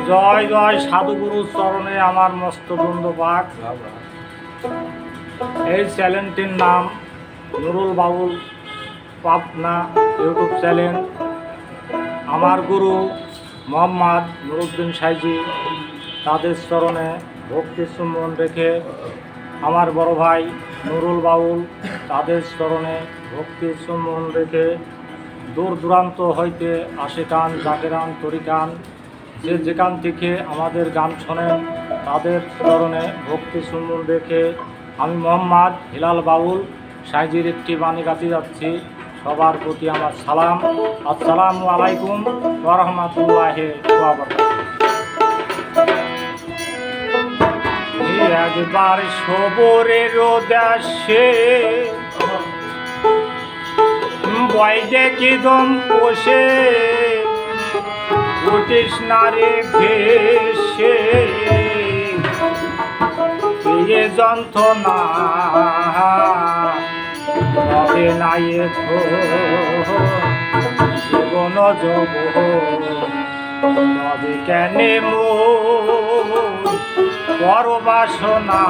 জয় জয় সাধুগুরুর চরণে আমার মস্ত বন্ধুপাক। এই চ্যানেলটির নাম নুরুল বাউল পাবনা ইউটিউব চ্যানেল। আমার গুরু মোহাম্মদ নুরুদ্দিন সাইজি, তাদের চরণে ভক্তি চুম্বন রেখে আমার বড় ভাই নুরুল বাউল, তাদের চরণে ভক্তি চুম্বন রেখে দূর দূরান্ত হইতে আশিকান জাকেরান তরিকান যে যেখান থেকে আমাদের গান শোনেন, তাদের চরণে ভক্তি চুম্বন রেখে আমি মোহাম্মদ হিলাল বাউল সাইজির একটি বাণী গাতে যাচ্ছি। সবার প্রতি আমার সালাম। আসসালামু আলাইকুম ওয়া রাহমাতুল্লাহি ওয়া বারাকাতুহু। একবার সবরের দেশে বয়দে কি দম পোষে, উঠিস না রে ভেসে এ যন্ত্রণা রবে না এ জীবন যোগ রবে কেনে পরবাসনা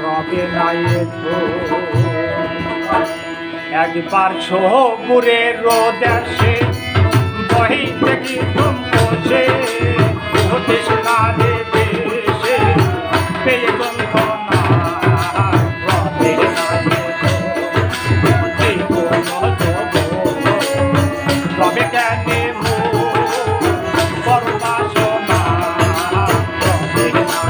রবে না এ একবার সবুরের দেশে বহিতে কি তুম পোষে, উঠিস না রে ভেসে পেয়ে যন্ত্রণা রবে না এই রবে কেনে পরবাসনা রবে না।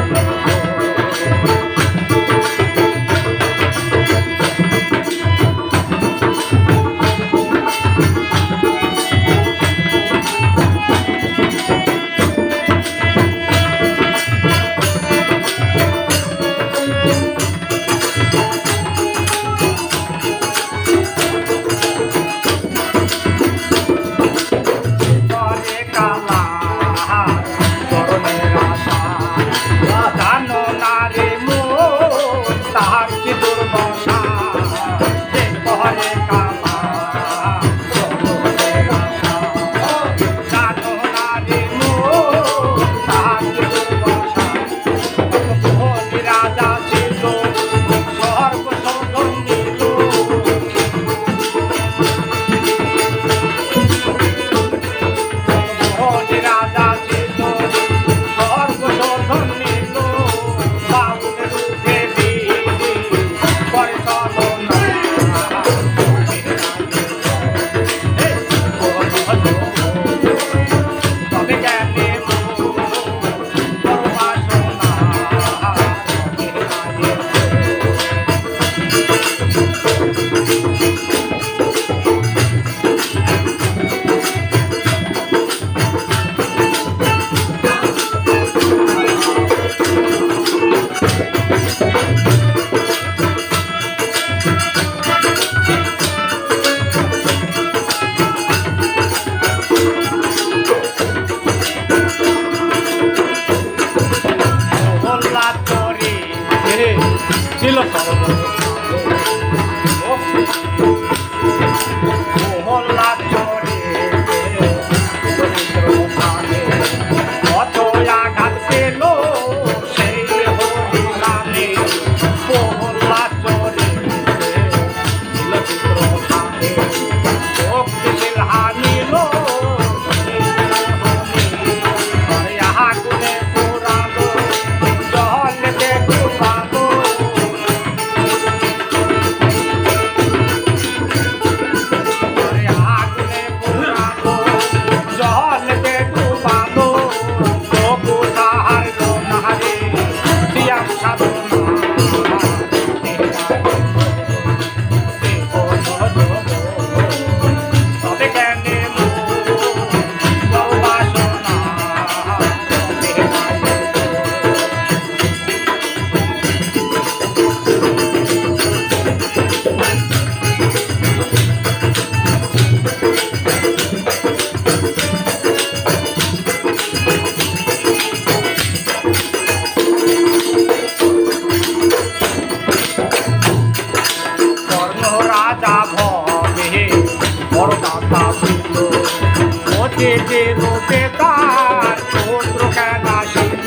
যে রূপে তার পুত্র খেলা ছিল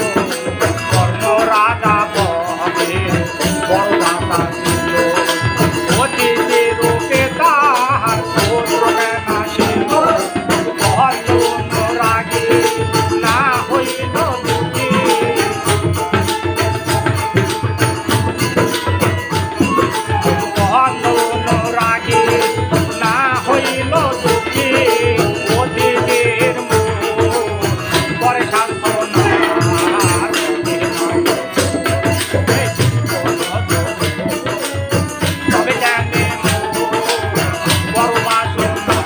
কর্ণ রাজা বলে বড় দাতা ছিল অতি যে রূপে তার পুত্র খেলা ছিল কর্ণ রাগে না হইল দুঃখী কর্ণ রাগে না হইল দুঃখী অতিদের পরে সান্ত্বনা তবে জানে বড় বাসনা